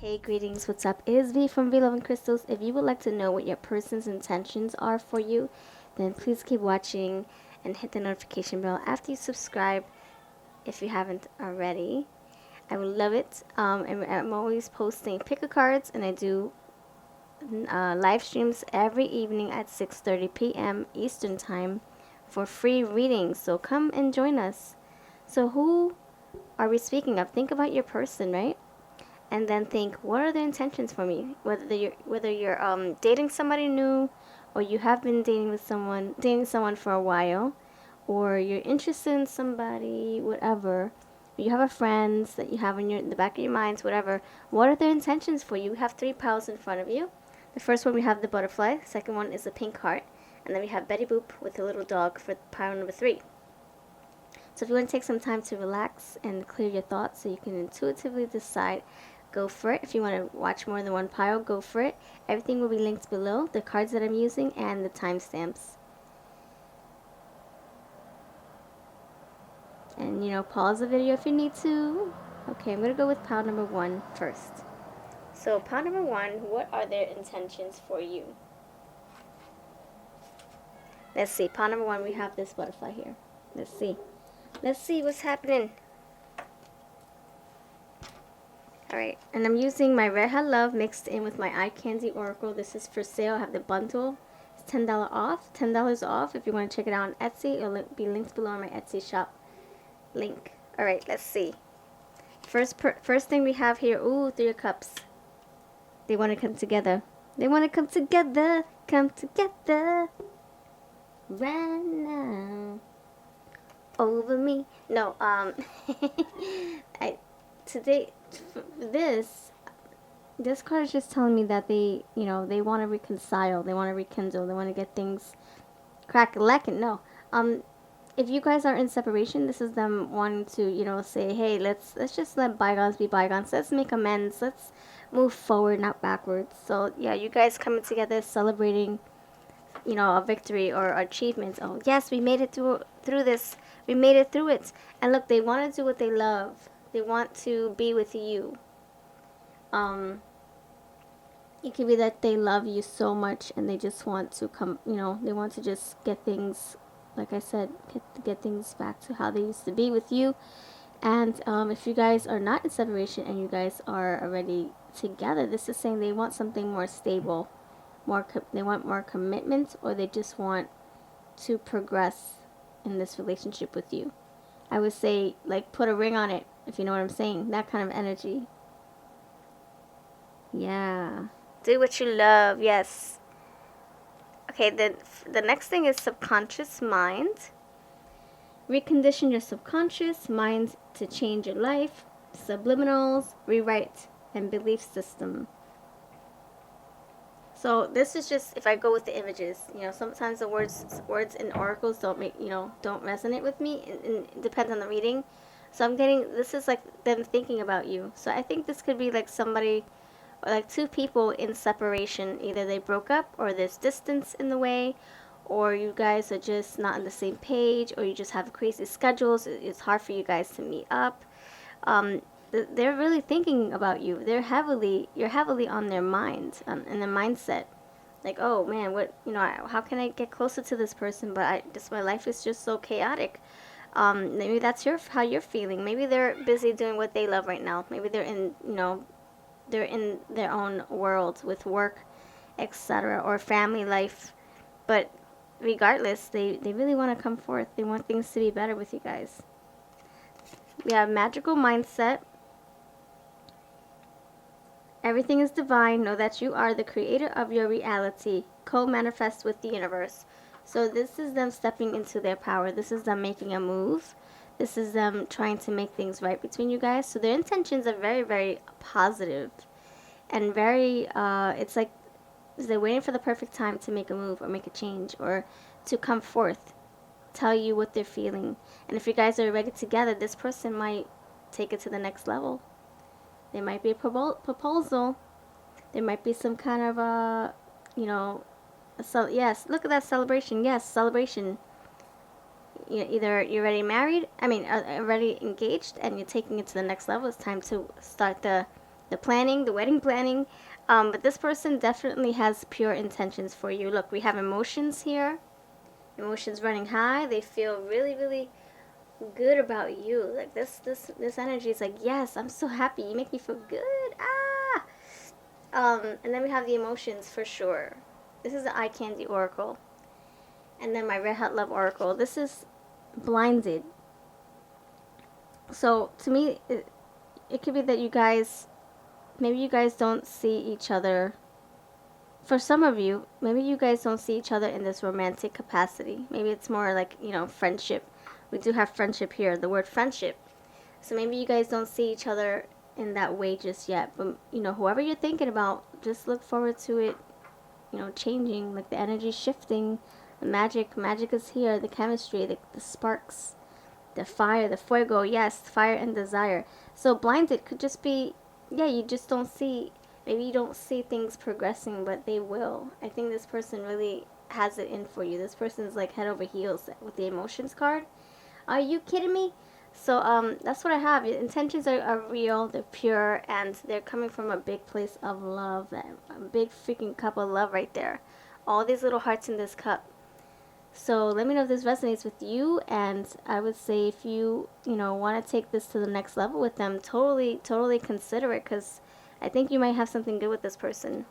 Hey, greetings, what's up? It is V from V Love and Crystals. If you would like to know what your person's intentions are for you, then please keep watching and hit the notification bell after you subscribe if you haven't already. I would love it. And I'm always posting pick a cards, and I do live streams every evening at 6:30 p.m. Eastern Time for free readings. So come and join us. So who are we speaking of? Think about your person, right? And then think, what are their intentions for me? Whether you're dating somebody new, or you have been dating someone for a while, or you're interested in somebody, whatever. You have a friend that you have in the back of your minds, whatever. What are their intentions for you? We have three piles in front of you. The first one we have the butterfly. The second one is the pink heart, and then we have Betty Boop with a little dog for pile number 3. So if you want to take some time to relax and clear your thoughts so you can intuitively decide, go for it. If you want to watch more than one pile, go for it. Everything will be linked below, the cards that I'm using and the timestamps. And, pause the video if you need to. Okay, I'm going to go with pile number 1 first. So pile number 1, what are their intentions for you? Let's see. Pile number 1, we have this butterfly here. Let's see. Let's see what's happening. Alright, and I'm using my Red Hat Love mixed in with my Eye Candy Oracle. This is for sale. I have the bundle. It's $10 off. $10 off. If you want to check it out on Etsy, it'll be linked below on my Etsy shop link. Alright, let's see. First thing we have here, ooh, 3 of Cups. They want to come together. They want to come together. Come together. Right now. Over me. No, today, this card is just telling me that they want to reconcile, they want to rekindle, they want to get things crack-a-lackin'. No, if you guys are in separation, this is them wanting to, say, hey, let's just let bygones be bygones. Let's make amends. Let's move forward, not backwards. So yeah, you guys coming together, celebrating, a victory or achievements. Oh yes, we made it through this. We made it through it. And look, they want to do what they love. They want to be with you. It could be that they love you so much and they just want to come, they want to just get things, like I said, get things back to how they used to be with you. And if you guys are not in separation and you guys are already together, this is saying they want something more stable, they want more commitment, or they just want to progress in this relationship with you. I would say, like, put a ring on it, if you know what I'm saying. That kind of energy. Yeah. Do what you love. Yes. Okay, the next thing is subconscious mind. Recondition your subconscious mind to change your life. Subliminals, rewrite, and belief system. So this is just, if I go with the images, sometimes the words in oracles don't resonate with me. It depends on the reading. So this is like them thinking about you. So I think this could be like somebody, or like 2 people in separation. Either they broke up, or there's distance in the way, or you guys are just not on the same page, or you just have crazy schedules. It's hard for you guys to meet up. They're really thinking about you. You're heavily on their mind, in their mindset. Like, oh man, how can I get closer to this person? But my life is just so chaotic. Maybe that's how you're feeling. Maybe they're busy doing what they love right now. Maybe they're in their own world with work, etc., or family life. But regardless, they really want to come forth. They want things to be better with you guys. We have magical mindset. Everything is divine. Know that you are the creator of your reality. Co-manifest with the universe. So this is them stepping into their power. This is them making a move. This is them trying to make things right between you guys. So their intentions are very, very positive. And very, it's like they're waiting for the perfect time to make a move or make a change or to come forth. Tell you what they're feeling. And if you guys are already together, this person might take it to the next level. There might be a proposal. There might be some kind of yes, look at that celebration. Yes, celebration. Either you're already married, already engaged, and you're taking it to the next level. It's time to start the the planning, the wedding planning. But this person definitely has pure intentions for you. Look, we have emotions here. Emotions running high. They feel really, really good about you. Like this energy is like, yes, I'm so happy. You make me feel good. Ah. And then we have the emotions for sure. This is the eye candy oracle. And then my red hot love oracle. This is blinded. So to me, it could be that you guys, maybe you guys don't see each other. For some of you, maybe you guys don't see each other in this romantic capacity. Maybe it's more like, friendship. We do have friendship here, the word friendship. So maybe you guys don't see each other in that way just yet. But, whoever you're thinking about, just look forward to it, changing, like the energy shifting. The magic is here, the chemistry, the sparks, the fire, the fuego, yes, fire and desire. So blinded could just be, yeah, you just don't see, maybe you don't see things progressing, but they will. I think this person really has it in for you. This person's like head over heels with the emotions card. Are you kidding me? So that's what I have. Your intentions are real, they're pure, and they're coming from a big place of love. A big freaking cup of love right there. All these little hearts in this cup. So let me know if this resonates with you, and I would say if you, want to take this to the next level with them, totally consider it, because I think you might have something good with this person.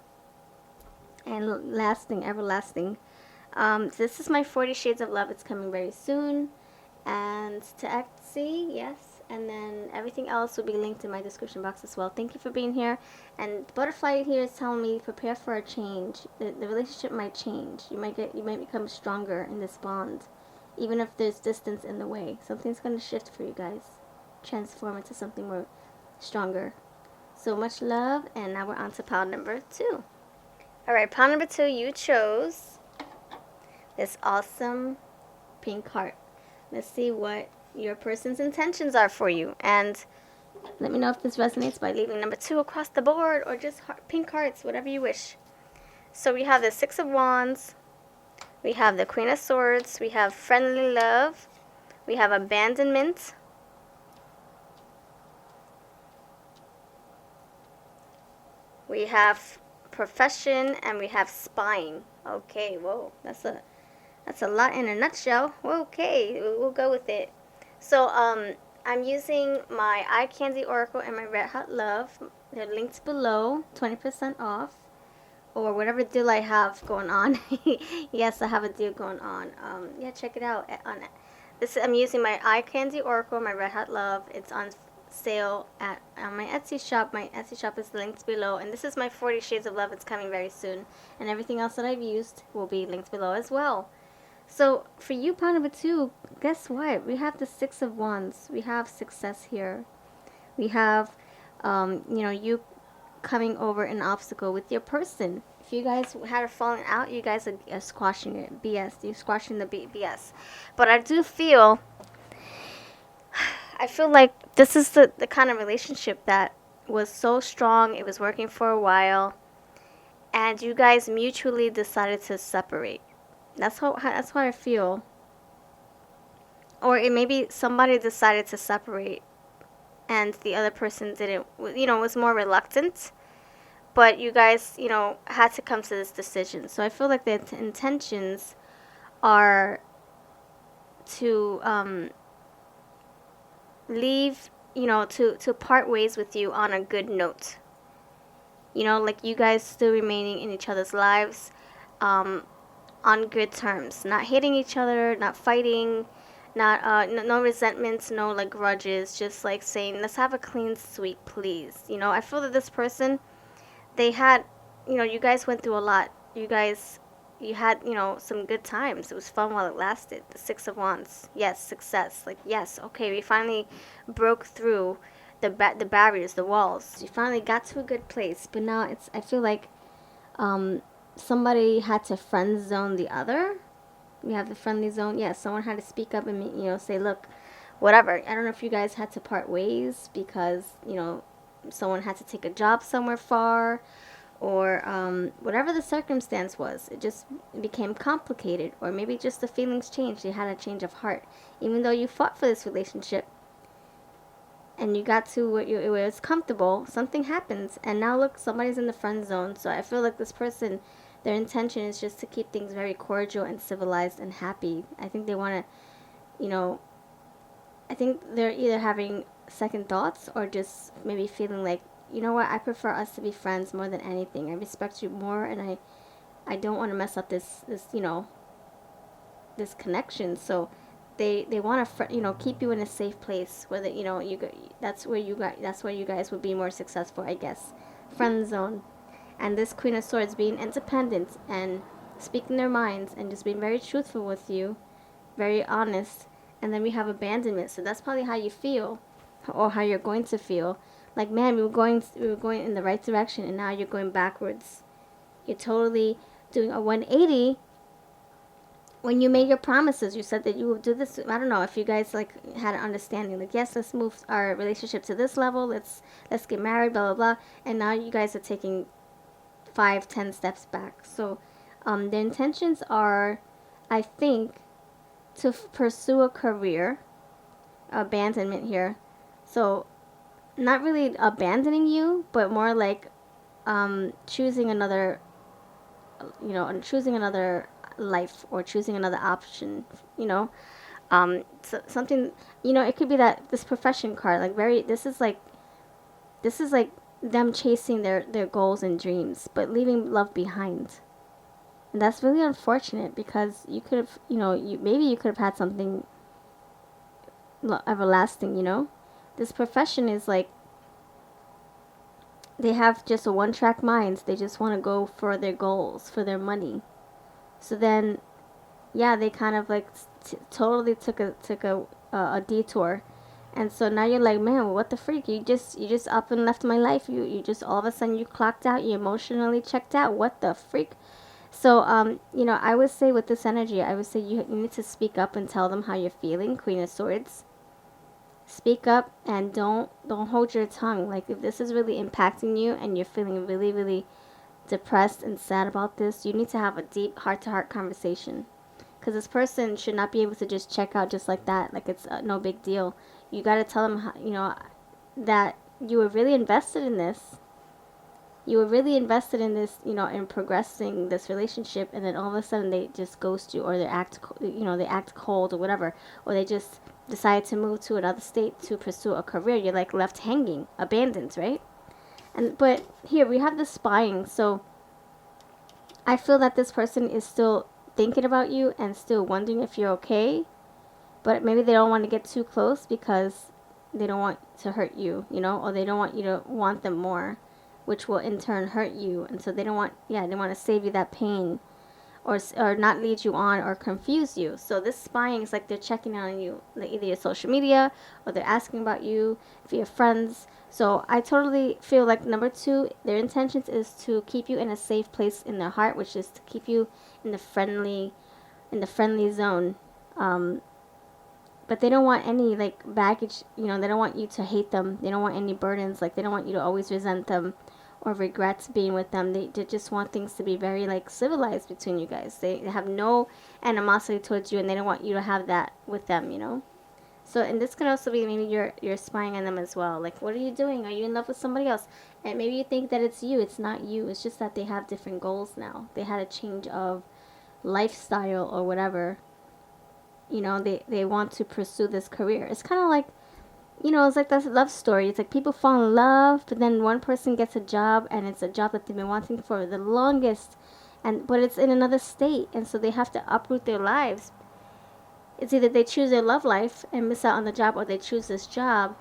And lasting, everlasting. This is my 40 Shades of Love. It's coming very soon. And to Etsy, yes. And then everything else will be linked in my description box as well. Thank you for being here. And Butterfly here is telling me prepare for a change. The relationship might change. You might become stronger in this bond, even if there's distance in the way. Something's going to shift for you guys. Transform into something more stronger. So much love, and now we're on to pile number 2. Alright, pile number 2, you chose this awesome pink heart. Let's see what your person's intentions are for you. And let me know if this resonates by leaving number 2 across the board, or just pink hearts, whatever you wish. So we have the 6 of Wands. We have the Queen of Swords. We have friendly love. We have abandonment. We have profession, and we have spying. Okay, whoa, that's a lot in a nutshell. Okay, we'll go with it. So, I'm using my Eye Candy Oracle and my Red Hot Love. They're linked below, 20% off, or whatever deal I have going on. Yes, I have a deal going on. Yeah, check it out. I'm using my Eye Candy Oracle, my Red Hot Love. It's on sale on my Etsy shop. My Etsy shop is linked below, and this is my 40 Shades of Love. It's coming very soon, and everything else that I've used will be linked below as well. So for you, pile number 2, guess what? We have the 6 of Wands. We have success here. We have, you coming over an obstacle with your person. If you guys had a falling out, you guys are squashing it. BS. You're squashing the BS. But I feel like this is the kind of relationship that was so strong. It was working for a while. And you guys mutually decided to separate. That's how I feel. Or it maybe somebody decided to separate and the other person didn't, was more reluctant. But you guys, had to come to this decision. So I feel like the intentions are to leave, to part ways with you on a good note. Like you guys still remaining in each other's lives. On good terms, not hating each other, not fighting, not no resentments, no like grudges, just like saying let's have a clean sweep, please. I feel that this person, they had, you guys went through a lot. You had some good times. It was fun while it lasted. The 6 of Wands, yes, success, like yes, okay, we finally broke through the barriers, the walls. You finally got to a good place. But now I feel like somebody had to friend zone the other. We have the friendly zone. Yeah, someone had to speak up and say, look, whatever. I don't know if you guys had to part ways because someone had to take a job somewhere far, or whatever the circumstance was. It just became complicated, or maybe just the feelings changed. You had a change of heart, even though you fought for this relationship. and you got to where it's comfortable, something happens, and now look, somebody's in the friend zone. So I feel like this person, their intention is just to keep things very cordial and civilized and happy. I think they want to, I think they're either having second thoughts or just maybe feeling like, you know what, I prefer us to be friends more than anything. I respect you more, and I don't want to mess up this this connection. So they want to keep you in a safe place where that that's where you guys would be more successful, I guess. Friend zone. And this Queen of Swords being independent and speaking their minds and just being very truthful with you, very honest. And then we have abandonment. So that's probably how you feel, or how you're going to feel. Like, man, we were going in the right direction, and now you're going backwards. You're totally doing a 180. When you made your promises, you said that you would do this. I don't know if you guys like had an understanding. Like, yes, let's move our relationship to this level. Let's get married. Blah blah blah. And now you guys are taking 5, 10 steps back. So, the intentions are, I think, to pursue a career. Abandonment here. So, not really abandoning you, but more like choosing another, choosing another life, or choosing another option, so something, it could be that this profession card, like, this is like them chasing their goals and dreams, but leaving love behind. And that's really unfortunate, because you could have, maybe you could have had something everlasting. This profession is like, they have just a one-track mind. They just want to go for their goals, for their money. So then, yeah, they kind of like totally took a detour, and so now you're like, man, what the freak? You just up and left my life. You just all of a sudden you clocked out. You emotionally checked out. What the freak? So I would say with this energy, I would say you need to speak up and tell them how you're feeling. Queen of Swords. Speak up and don't hold your tongue. Like, if this is really impacting you and you're feeling really, really depressed and sad about this, you need to have a deep heart-to-heart conversation, because this person should not be able to just check out just like that, like it's no big deal. You got to tell them how, that you were really invested in this. You were really invested in this, in progressing this relationship, and then all of a sudden they just ghost you, or they act cold or whatever, or they just decide to move to another state to pursue a career. You're like left hanging, abandoned, right? But here we have the spying. So I feel that this person is still thinking about you and still wondering if you're okay, but maybe they don't want to get too close because they don't want to hurt you, or they don't want you to want them more, which will in turn hurt you. And so they want to save you that pain, or not lead you on or confuse you. So this spying is like they're checking on you, like either your social media, or they're asking about you via friends. So I totally feel like number 2, their intentions is to keep you in a safe place in their heart, which is to keep you in the friendly zone. But they don't want any like baggage, they don't want you to hate them. They don't want any burdens. Like, they don't want you to always resent them or regret being with them. They just want things to be very like civilized between you guys. They have no animosity towards you, and they don't want you to have that with them. So, and this could also be maybe you're spying on them as well. Like, what are you doing? Are you in love with somebody else? And maybe you think that it's you. It's not you. It's just that they have different goals now. They had a change of lifestyle or whatever. They want to pursue this career. It's kind of like, it's like that love story. It's like people fall in love, but then one person gets a job, and it's a job that they've been wanting for the longest, but it's in another state, and so they have to uproot their lives. It's either they choose their love life and miss out on the job, or they choose this job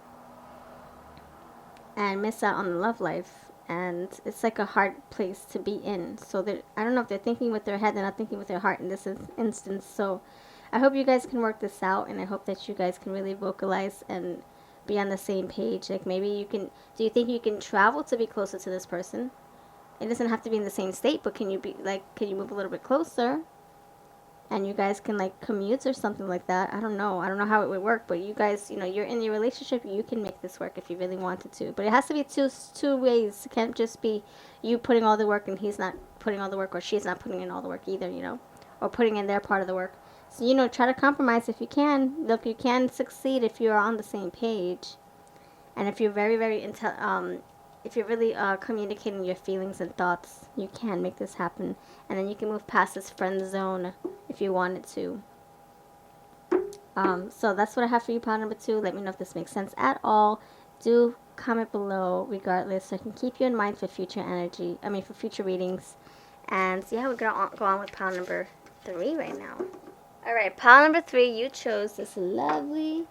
and miss out on the love life. And it's like a hard place to be in. So I don't know if they're thinking with their head, they're not thinking with their heart in this instance. So I hope you guys can work this out, and I hope that you guys can really vocalize and be on the same page. Like, maybe you can, do you think you can travel to be closer to this person? It doesn't have to be in the same state, but can you move a little bit closer? And you guys can like commute or something like that. I don't know how it would work, but you guys, you're in your relationship, you can make this work if you really wanted to. But it has to be two ways. It can't just be you putting all the work and he's not putting all the work, or she's not putting in all the work either, or putting in their part of the work. So, try to compromise if you can. Look, you can succeed if you're on the same page. And if you're if you're really communicating your feelings and thoughts, you can make this happen. And then you can move past this friend zone if you wanted to. So that's what I have for you, pile number 2. Let me know if this makes sense at all. Do comment below regardless so I can keep you in mind for future for future readings. And see how we're going to go on with pile number 3 right now. Alright, pile number 3, you chose this lovely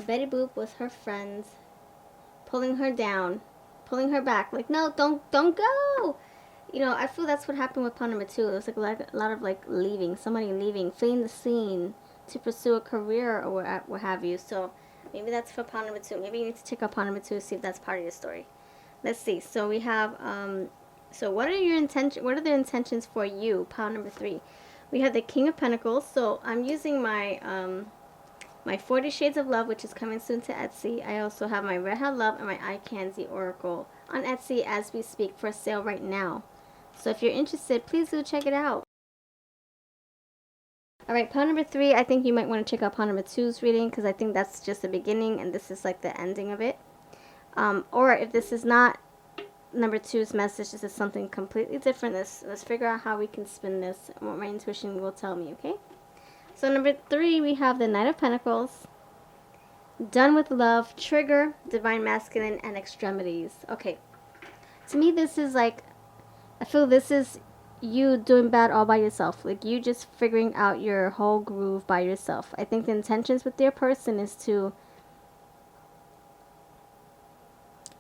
Betty Boop with her friends, pulling her down, pulling her back. Like, no, don't go! You know, I feel that's what happened with pile number 2. It was like a lot of like leaving, somebody leaving, fleeing the scene to pursue a career or what have you. So maybe that's for pile number 2. Maybe you need to check out pile number 2 to see if that's part of your story. Let's see. So we have so what are the intentions for you, pile number 3? We have the King of Pentacles. So I'm using my my 40 Shades of Love, which is coming soon to Etsy. I also have my Red Hat Love and my I Candy Oracle on Etsy as we speak for sale right now. So if you're interested, please do check it out. Alright, pile number 3, I think you might want to check out pile number 2's reading because I think that's just the beginning and this is like the ending of it. Or if this is not number 2's message, this is something completely different. Let's figure out how we can spin this and what my intuition will tell me, okay? So number 3, we have the Knight of Pentacles, Done with Love, Trigger, Divine Masculine, and Extremities. Okay, to me this is like, I feel this is you doing bad all by yourself. Like you just figuring out your whole groove by yourself. I think the intentions with their person is to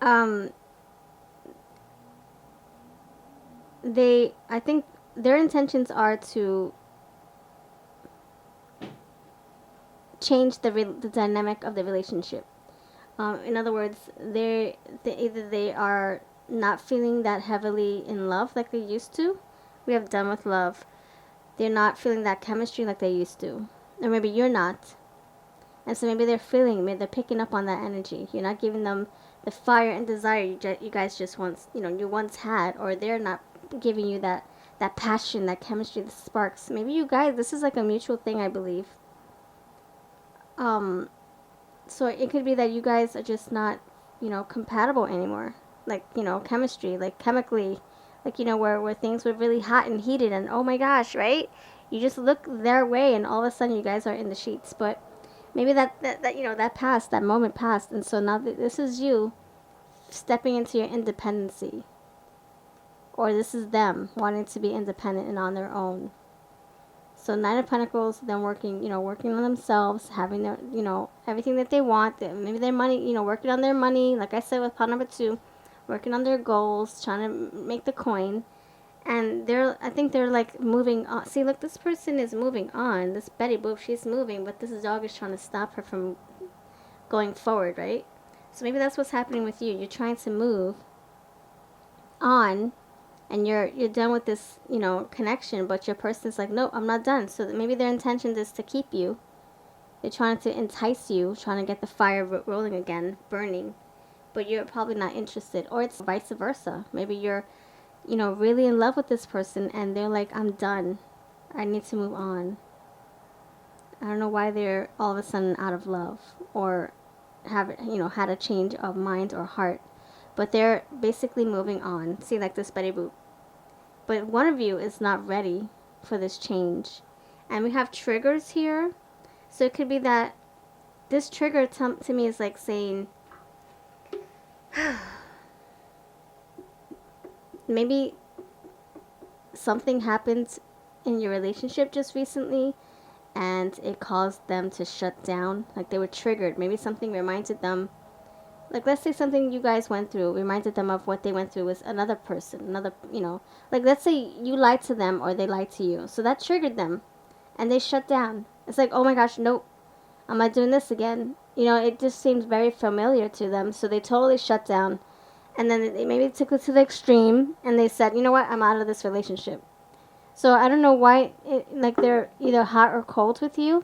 I think their intentions are to change the dynamic of the relationship. In other words, either they are not feeling that heavily in love like they used to. We have Done with Love. They're not feeling that chemistry like they used to. Or maybe you're not. And so maybe maybe they're picking up on that energy. You're not giving them the fire and desire you guys just once, you once had. Or they're not giving you that passion, that chemistry, the sparks. Maybe you guys, this is like a mutual thing, I believe. So it could be that you guys are just not, compatible anymore. Like, chemistry, like chemically, like, where things were really hot and heated and oh my gosh, right? You just look their way and all of a sudden you guys are in the sheets. But maybe that passed, that moment passed. And so now this is you stepping into your independency. Or this is them wanting to be independent and on their own. So Nine of Pentacles, them working on themselves, having their, everything that they want. Maybe their money, working on their money. Like I said with pile number 2, working on their goals, trying to make the coin. And I think they're like moving on. See, look, this person is moving on. This Betty Boop, she's moving, but this dog is trying to stop her from going forward, right? So maybe that's what's happening with you. You're trying to move on. And you're done with this, connection, but your person's like, no, I'm not done. So maybe their intention is to keep you. They're trying to entice you, trying to get the fire rolling again, burning. But you're probably not interested. Or it's vice versa. Maybe you're, really in love with this person and they're like, I'm done. I need to move on. I don't know why they're all of a sudden out of love or have, had a change of mind or heart. But they're basically moving on. See, like this Betty Boop. But one of you is not ready for this change. And we have triggers here. So it could be that this trigger to me is like saying, maybe something happened in your relationship just recently and it caused them to shut down. Like they were triggered. Maybe something reminded them. Like, let's say something you guys went through reminded them of what they went through with another person, like, let's say you lied to them or they lied to you. So that triggered them and they shut down. It's like, oh my gosh, nope, I'm not doing this again. It just seems very familiar to them. So they totally shut down. And then they maybe took it to the extreme and they said, you know what, I'm out of this relationship. So I don't know why, like they're either hot or cold with you,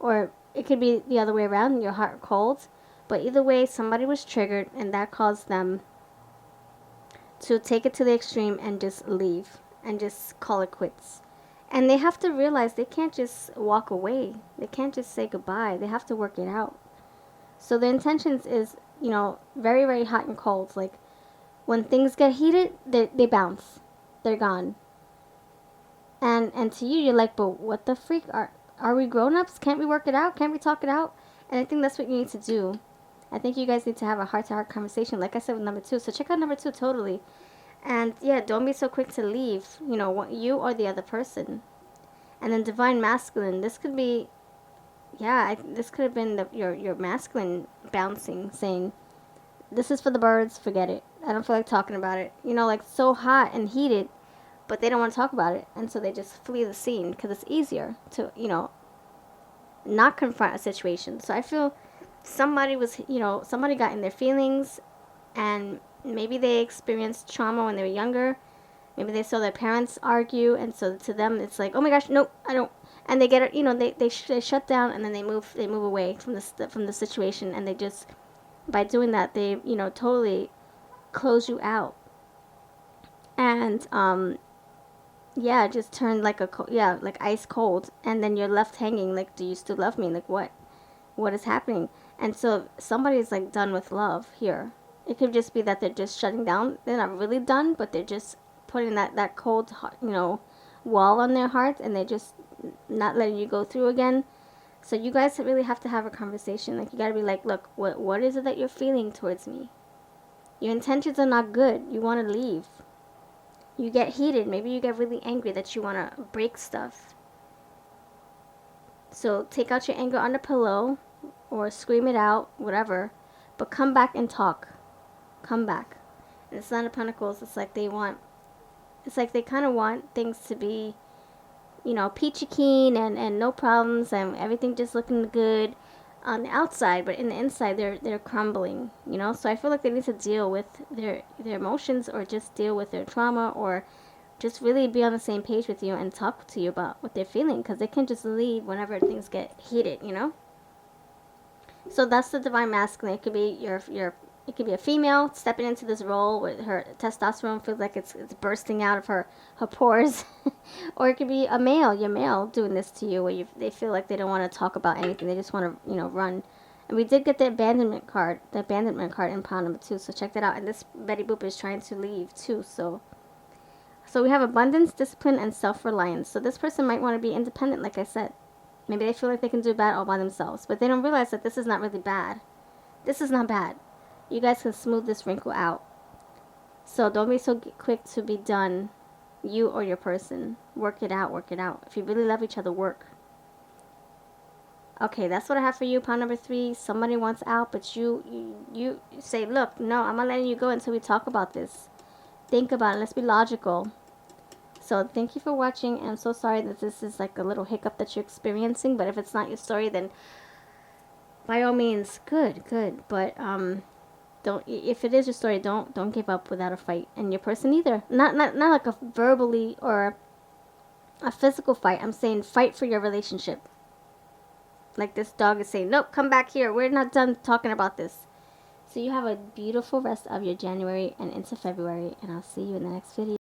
or it could be the other way around, you're hot or cold. But either way, somebody was triggered and that caused them to take it to the extreme and just leave and just call it quits. And they have to realize they can't just walk away. They can't just say goodbye. They have to work it out. So the intentions is you know, very, very hot and cold. Like, when things get heated, they bounce. They're gone. And to you, you're like, but what the freak? Are we grown-ups? Can't we work it out? Can't we talk it out? And I think that's what you need to do. I think you guys need to have a heart-to-heart conversation, like I said with number 2. So check out number 2 totally. And yeah, don't be so quick to leave, you know, you or the other person. And then divine masculine, this could be, yeah, this could have been your masculine bouncing, saying, this is for the birds, forget it. I don't feel like talking about it. You know, like so hot and heated, but they don't want to talk about it. And so they just flee the scene because it's easier to, you know, not confront a situation. So I feel somebody was, you know, somebody got in their feelings, and maybe they experienced trauma when they were younger. Maybe they saw their parents argue, and so to them it's like, oh my gosh, nope, I don't. And they get it, you know, they shut down, and then they move away from the situation, and they just, by doing that, they, you know, totally close you out. And yeah, just turn like yeah, like ice cold, and then you're left hanging. Like, do you still love me? Like, what is happening? And so somebody's like done with love here. It could just be that they're just shutting down. They're not really done, but they're just putting that cold, you know, wall on their heart, and they're just not letting you go through again. So you guys really have to have a conversation. Like, you gotta be like, look, what is it that you're feeling towards me? Your intentions are not good. You want to leave. You get heated. Maybe you get really angry that you want to break stuff. So take out your anger on the pillow or scream it out, whatever. But come back and talk. Come back. And it's not a Pentacles. It's like they kind of want things to be, you know, peachy keen and no problems and everything just looking good on the outside, but in the inside they're crumbling, you know. So I feel like they need to deal with their emotions, or just deal with their trauma, or just really be on the same page with you and talk to you about what they're feeling, because they can just leave whenever things get heated, you know. So that's the divine masculine. It could be it could be a female stepping into this role with her testosterone feels like it's bursting out of her pores, or it could be a male, your male, doing this to you, where they feel like they don't want to talk about anything. They just want to, you know, run. And we did get the abandonment card in pile number 2. So check that out. And this Betty Boop is trying to leave too. So we have abundance, discipline, and self-reliance. So this person might want to be independent, like I said. Maybe they feel like they can do bad all by themselves, but they don't realize that this is not really bad. This is not bad. You guys can smooth this wrinkle out. So don't be so quick to be done, you or your person. Work it out, work it out. If you really love each other, work. Okay, that's what I have for you, pile number 3. Somebody wants out, but you say, look, no, I'm not letting you go until we talk about this. Think about it. Let's be logical. So thank you for watching. I'm so sorry that this is like a little hiccup that you're experiencing, but if it's not your story, then by all means, good. But don't, if it is your story, don't give up without a fight. And your person either. Not like a verbally or a physical fight. I'm saying fight for your relationship. Like this dog is saying, nope, come back here. We're not done talking about this. So you have a beautiful rest of your January and into February, and I'll see you in the next video.